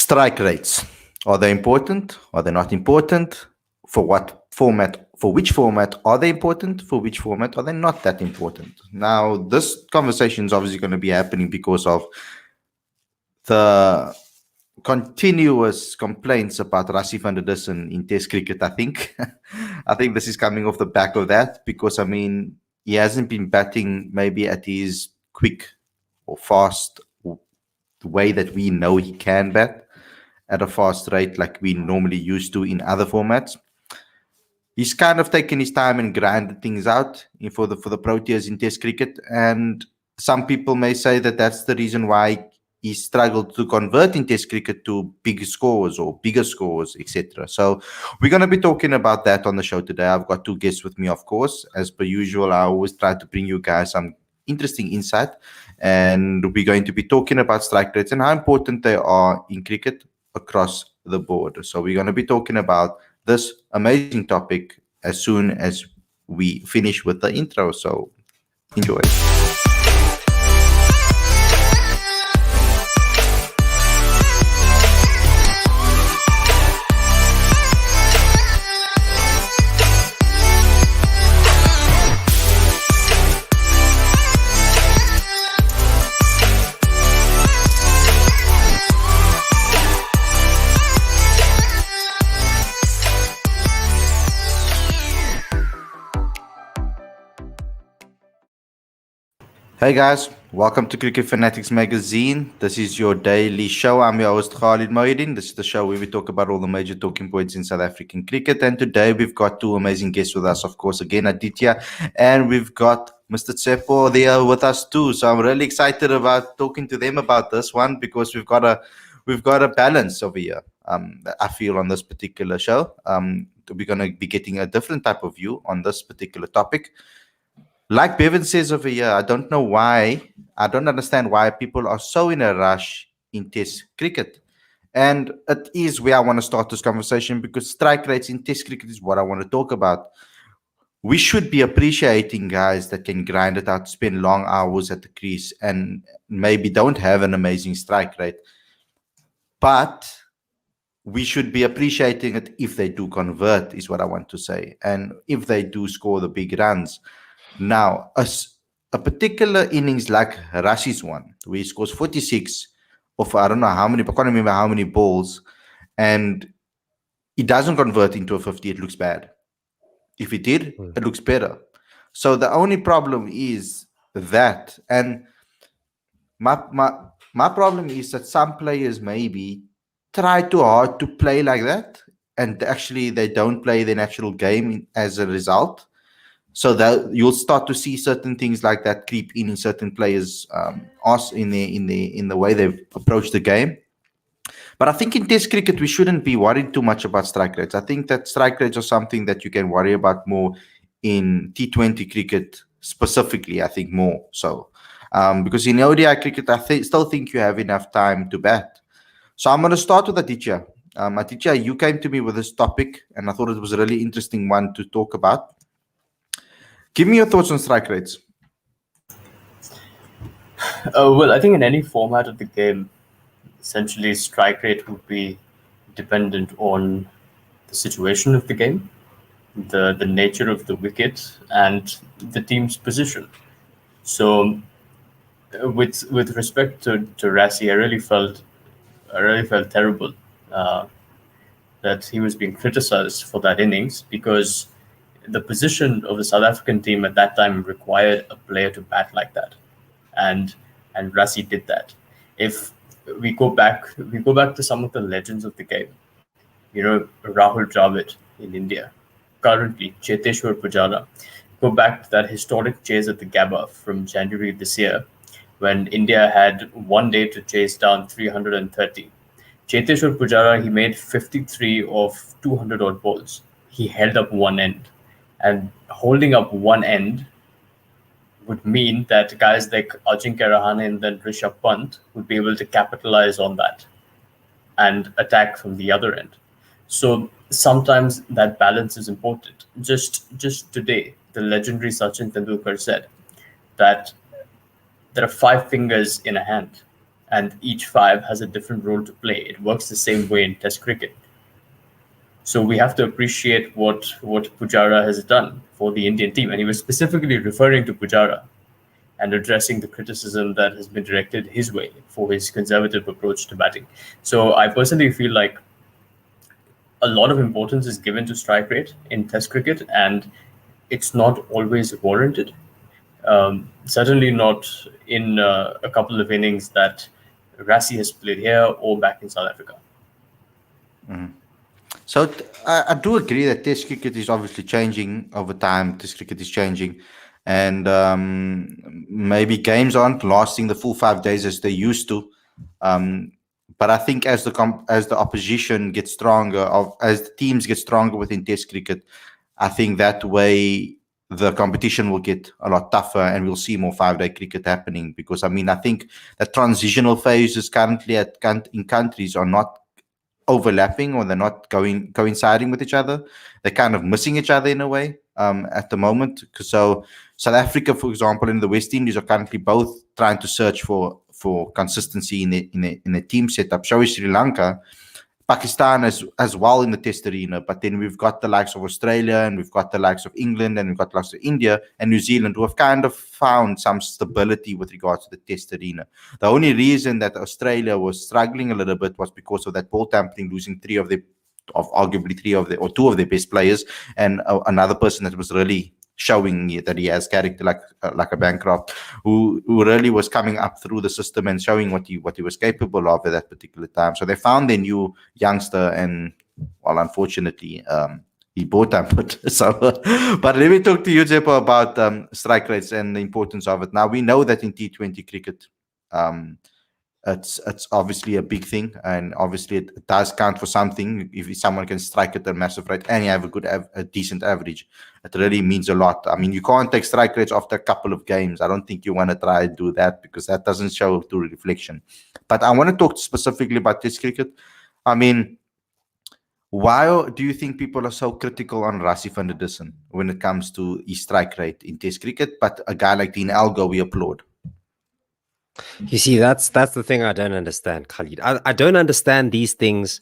Strike rates. Are they important? Are they not important? For what format? For which format are they important? For which format are they not that important? Now, this conversation is obviously going to be happening because of the continuous complaints about Rassie van der Dussen in Test cricket, I think. I think this is coming off the back of that because, I mean, he hasn't been batting maybe at his quick or fast or the way that we know he can bat at a fast rate like we normally used to in other formats. He's kind of taken his time and grinded things out for the Proteas in Test cricket, and some people may say that that's the reason why he struggled to convert in Test cricket to bigger scores, etc. So we're going to be talking about that on the show today. I've got two guests with me, of course. As per usual, I always try to bring you guys some interesting insight, and we're going to be talking about strike rates and how important they are in cricket across the board. So we're going to be talking about this amazing topic as soon as we finish with the intro. So enjoy. Hey guys, welcome to Cricket Fanatics Magazine. This is your daily show. I'm your host Khalid. This is the show where we talk about all the major talking points in South African cricket. And today we've got two amazing guests with us, of course, again, Aditya, and we've got Mr. Tshepo there with us too. So I'm really excited about talking to them about this one because we've got a balance over here. I feel on this particular show. We're going to be getting a different type of view on this particular topic. Like Bevan says over here, I don't understand why people are so in a rush in Test cricket. And it is where I want to start this conversation because strike rates in Test cricket is what I want to talk about. We should be appreciating guys that can grind it out, spend long hours at the crease, and maybe don't have an amazing strike rate. But we should be appreciating it if they do convert, is what I want to say. And if they do score the big runs. Now, a particular innings like Rashid's one, where he scores 46 of I don't know how many, I can't remember how many balls, and it doesn't convert into a 50, it looks bad. If it did, it looks better. So the only problem is that, and my problem is that some players maybe try too hard to play like that, and actually they don't play their natural game as a result. So that you'll start to see certain things like that creep in certain players, in the way they've approached the game. But I think in Test cricket we shouldn't be worried too much about strike rates. I think that strike rates are something that you can worry about more in T20 cricket specifically. I think more so because in ODI cricket I still think you have enough time to bat. So I'm going to start with Aditya. Aditya, you came to me with this topic, and I thought it was a really interesting one to talk about. Give me your thoughts on strike rates. Well, I think in any format of the game, essentially strike rate would be dependent on the situation of the game, the nature of the wicket, and the team's position. So, with respect to Rassie, I really felt terrible that he was being criticized for that innings because the position of the South African team at that time required a player to bat like that, and Rassie did that. If we go back to some of the legends of the game, Rahul Dravid in India, currently Cheteshwar Pujara. Go back to that historic chase at the Gabba from January this year, when India had 1 day to chase down 330. Cheteshwar Pujara, he made 53 of 200 odd balls. He held up one end. And holding up one end would mean that guys like Ajinkya Rahane and then Rishabh Pant would be able to capitalize on that and attack from the other end. So sometimes that balance is important. Just today, the legendary Sachin Tendulkar said that there are 5 fingers in a hand, and each five has a different role to play. It works the same way in Test cricket. So we have to appreciate what Pujara has done for the Indian team. And he was specifically referring to Pujara and addressing the criticism that has been directed his way for his conservative approach to batting. So I personally feel like a lot of importance is given to strike rate in Test cricket, and it's not always warranted. Certainly not in a couple of innings that Rassi has played here or back in South Africa. So I do agree that Test cricket is obviously changing over time. Test cricket is changing, and maybe games aren't lasting the full 5 days as they used to. But I think as the opposition gets stronger, as the teams get stronger within Test cricket, I think that way the competition will get a lot tougher, and we'll see more 5-day cricket happening. Because I think the transitional phases currently in countries are not overlapping, or they're not coinciding with each other. They're kind of missing each other in a way at the moment. So South Africa, for example, and the West Indies are currently both trying to search for consistency in a team setup. So is Sri Lanka. Pakistan as well in the Test arena, but then we've got the likes of Australia, and we've got the likes of England, and we've got the likes of India and New Zealand, who have kind of found some stability with regards to the Test arena. The only reason that Australia was struggling a little bit was because of that ball tampering, losing arguably two of their best players, and another person that was really showing that he has character like a Bancroft, who really was coming up through the system and showing what he was capable of at that particular time. So they found their new youngster, and well, unfortunately, he bought up. So, but let me talk to you, Tshepo, about strike rates and the importance of it. Now we know that in T20 cricket, it's obviously a big thing, and obviously it does count for something. If someone can strike at a massive rate and you have a decent average, it really means a lot. I mean, you can't take strike rates after a couple of games. I don't think you want to try and do that, because that doesn't show through reflection. But I want to talk specifically about Test cricket. I mean, why do you think people are so critical on Rassie van der Dussen when it comes to his strike rate in Test cricket, but a guy like Dean Elgar we applaud? You see, that's the thing I don't understand, Khalid. I don't understand these things.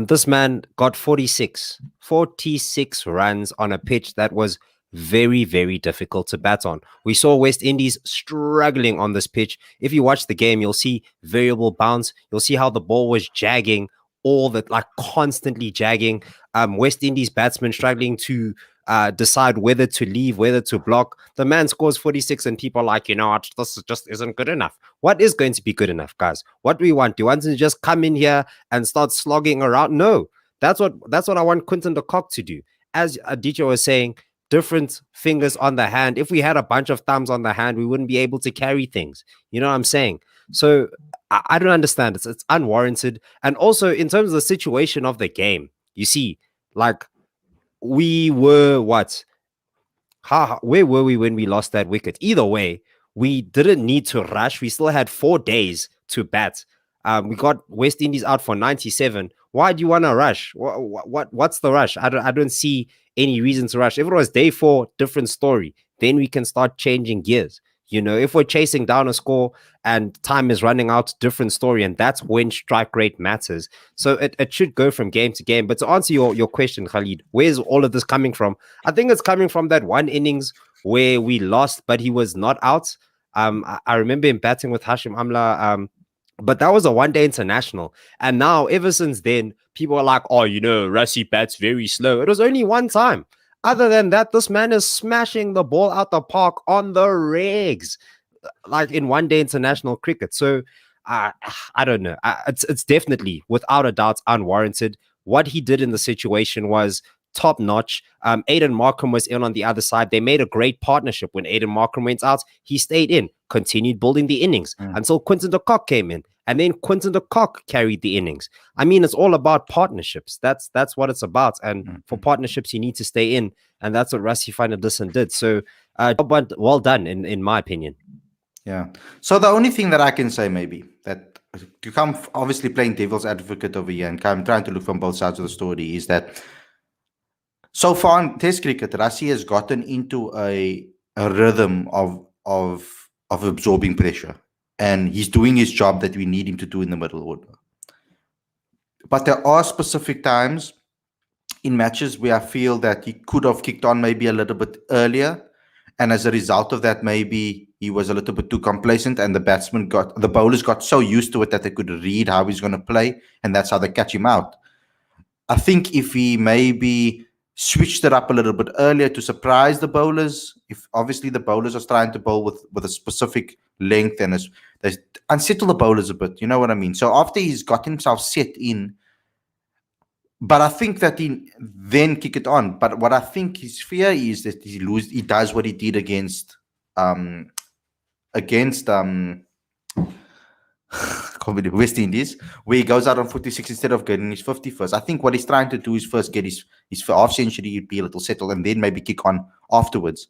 This man got 46 runs on a pitch that was very, very difficult to bat on. We saw West Indies struggling on this pitch. If you watch the game, you'll see variable bounce. You'll see how the ball was jagging, constantly jagging. West Indies batsmen struggling to decide whether to leave, whether to block. The man scores 46 and people are like, this just isn't good enough. What is going to be good enough, guys? What do we want? Do you want to just come in here and start slogging around? No, that's what I want Quinton de Kock to do. As Aditya was saying, different fingers on the hand. If we had a bunch of thumbs on the hand, we wouldn't be able to carry things. You know what I'm saying? So I don't understand. It's unwarranted. And also in terms of the situation of the game, you see, like, we were where were we when we lost that wicket? Either way, we didn't need to rush. We still had 4 days to bat. We got West Indies out for 97. Why do you want to rush? What's the rush? I don't see any reason to rush. If it was day 4, different story. Then we can start changing gears. If we're chasing down a score and time is running out, different story. And that's when strike rate matters. So it should go from game to game. But to answer your question, Khalid, where's all of this coming from? I think it's coming from that one innings where we lost, but he was not out. I remember him batting with Hashim Amla, but that was a one-day international. And now, ever since then, people are like, Rassie bats very slow. It was only one time. Other than that, this man is smashing the ball out the park on the regs, like in one-day international cricket. So I don't know. It's definitely, without a doubt, unwarranted. What he did in the situation was top-notch. Aiden Markham was in on the other side. They made a great partnership. When Aiden Markham went out, he stayed in, continued building the innings until Quinton de Kock came in. And then Quinton de Kock carried the innings. I mean, it's all about partnerships. That's what it's about. And for partnerships, you need to stay in. And that's what Rassie van der Dussen did. So well done, in my opinion. Yeah. So the only thing that I can say, maybe, that you come obviously playing devil's advocate over here and I'm trying to look from both sides of the story, is that so far in Test cricket, Rassie has gotten into a rhythm of absorbing pressure. and he's doing his job that we need him to do in the middle order. But there are specific times in matches where I feel that he could have kicked on maybe a little bit earlier, and as a result of that, maybe he was a little bit too complacent, and the bowlers got so used to it that they could read how he's going to play, and that's how they catch him out. I think if he maybe switched it up a little bit earlier to surprise the bowlers, if obviously the bowlers are trying to bowl with a specific length, and they unsettle the bowlers a bit, you know what I mean? So after he's got himself set in, but I think that he then kick it on. But what I think his fear is that he does what he did against West Indies, where he goes out on 46 instead of getting his 50 first. I think what he's trying to do is first get his half century, be a little settled, and then maybe kick on afterwards.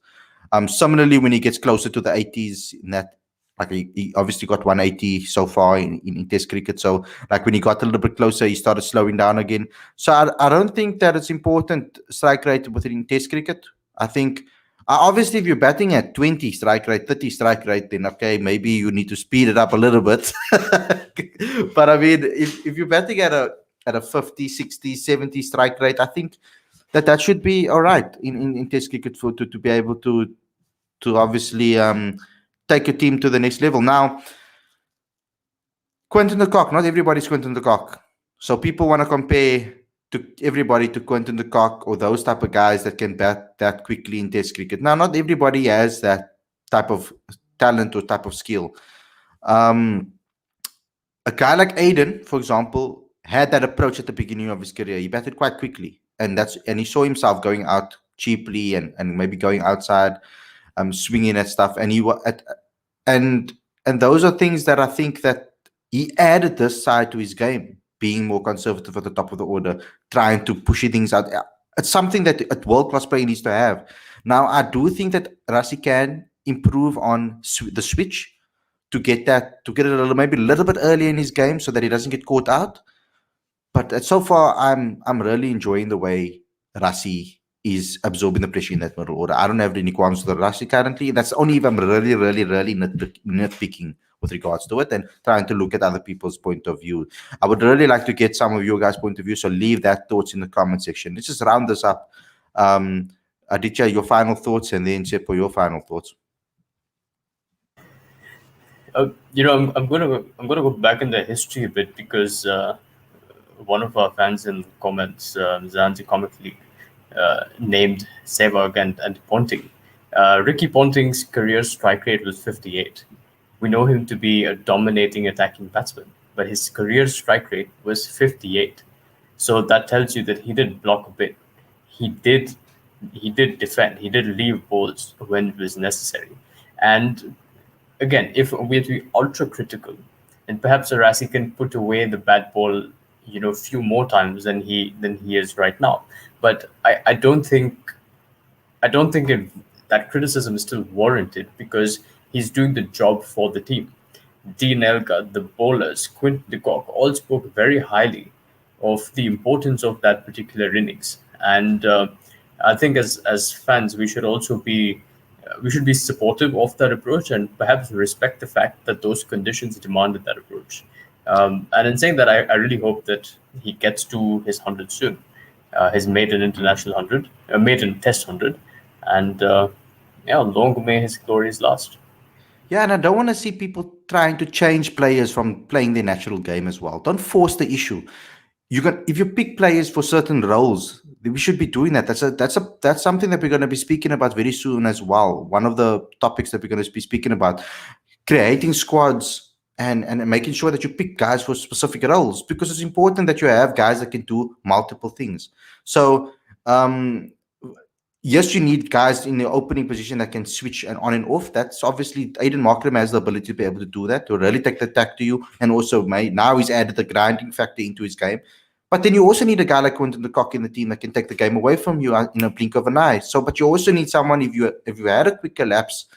Similarly, when he gets closer to the 80s, in that, like he obviously got 180 so far in Test cricket. So like when he got a little bit closer, he started slowing down again. So I don't think that it's important strike rate within Test cricket. I think obviously if you're batting at 20 strike rate, 30 strike rate, then okay, maybe you need to speed it up a little bit. But I mean, if you're batting at a 50, 60, 70 strike rate, I think that should be all right in Test cricket to be able to obviously take your team to the next level. Now, Quinton de Kock, not everybody's Quinton de Kock. So people want to compare everybody to Quinton de Kock or those type of guys that can bat that quickly in Test cricket. Now, not everybody has that type of talent or type of skill. A guy like Aiden, for example, had that approach at the beginning of his career. He batted quite quickly, and he saw himself going out cheaply and maybe going outside, swinging at stuff, and those are things that I think that he added this side to his game, being more conservative at the top of the order, trying to push things out. It's something that a world-class player needs to have. Now, I do think that Rassie can improve on the switch to get it maybe a little bit earlier in his game so that he doesn't get caught out. But so far, I'm really enjoying the way Rassie is absorbing the pressure in that middle order. I don't have any qualms with Rassie currently. That's only if I'm really, really, really nitpicking with regards to it and trying to look at other people's point of view. I would really like to get some of your guys' point of view, so leave that thoughts in the comment section. Let's just round this up. Aditya, your final thoughts, and then Tshepo, your final thoughts. I'm gonna go back in the history a bit because one of our fans in the comments, Zanzi Comic League, named Sehwag and Ponting. Ricky Ponting's career strike rate was 58. We know him to be a dominating attacking batsman, but his career strike rate was 58. So that tells you that he did block a bit. He did defend. He did leave balls when it was necessary. And again, if we have to be ultra critical, and perhaps Rassie can put away the bad ball, a few more times than he is right now. But I don't think that criticism is still warranted because he's doing the job for the team. Dean Elgar, the bowlers, Quinton de Kock all spoke very highly of the importance of that particular innings. And I think as fans, we should also be supportive of that approach and perhaps respect the fact that those conditions demanded that approach. And in saying that, I really hope that he gets to his 100 soon, his maiden international 100, maiden test 100, and long may his glories last. Yeah, and I don't want to see people trying to change players from playing their natural game as well. Don't force the issue. If you pick players for certain roles, we should be doing that. That's something that we're going to be speaking about very soon as well. One of the topics that we're going to be speaking about, creating squads and making sure that you pick guys for specific roles, because it's important that you have guys that can do multiple things. So yes, you need guys in the opening position that can switch and on and off. That's obviously Aiden Markram has the ability to be able to do that, to really take the attack to you, and also now he's added the grinding factor into his game. But then you also need a guy like Quinton de Kock in the team that can take the game away from you in a blink of an eye. So, but you also need someone, if you had a quick collapse,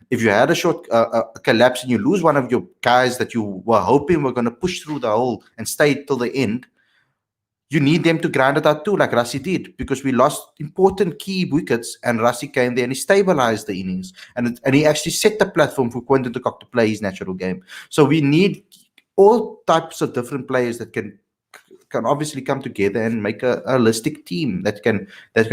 if you had a short collapse and you lose one of your guys that you were hoping were going to push through the hole and stay till the end, you need them to grind it out too, like Rashid did, because we lost important key wickets, and Rashid came there and he stabilized the innings, and he actually set the platform for Quinton de Kock to play his natural game. So we need all types of different players that can obviously come together and make a holistic team that can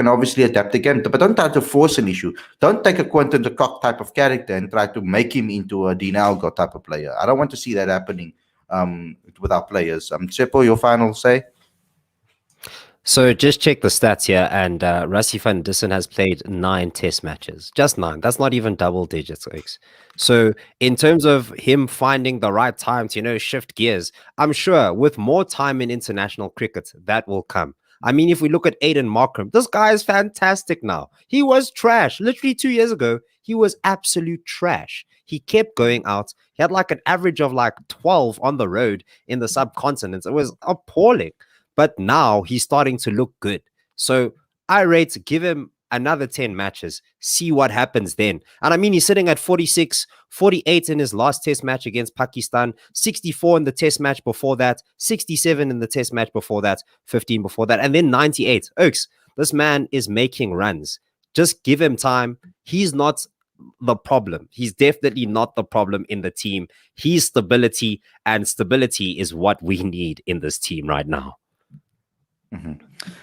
obviously adapt the game. But don't try to force an issue. Don't take a Quinton de Kock type of character and try to make him into a Dean Algo type of player. I don't want to see that happening with our players. Tshepo, your final say? So just check the stats here, and Rassie van Dussen has played 9 test matches. Just 9. That's not even double digits, folks. So in terms of him finding the right time to, shift gears, I'm sure with more time in international cricket, that will come. I mean, if we look at Aiden Markram, this guy is fantastic now. He was trash. Literally 2 years ago, he was absolute trash. He kept going out. He had like an average of like 12 on the road in the subcontinent. It was appalling. But now he's starting to look good. So I rate, give him another 10 matches, see what happens then. And I mean, he's sitting at 46, 48 in his last test match against Pakistan, 64 in the test match before that, 67 in the test match before that, 15 before that, and then 98. Oaks, this man is making runs. Just give him time. He's not the problem. He's definitely not the problem in the team. He's stability, and stability is what we need in this team right now.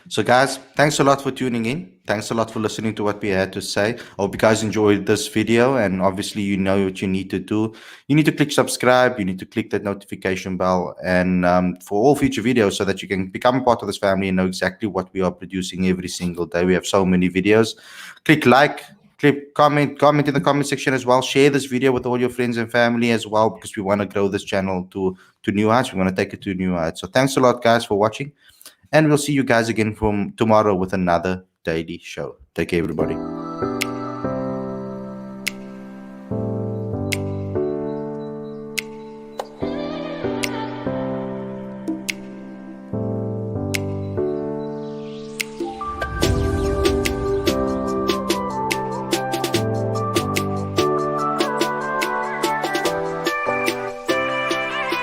So guys, thanks a lot for tuning in. Thanks a lot for listening to what we had to say. I hope you guys enjoyed this video, and obviously you know what you need to do. You need to click subscribe, you need to click that notification bell, and for all future videos, so that you can become a part of this family and know exactly what we are producing every single day. We have so many videos. Click like, click comment in the comment section as well. Share this video with all your friends and family as well, because we want to grow this channel to new heights. We want to take it to new heights. So thanks a lot, guys, for watching. And we'll see you guys again from tomorrow with another daily show. Take care, everybody.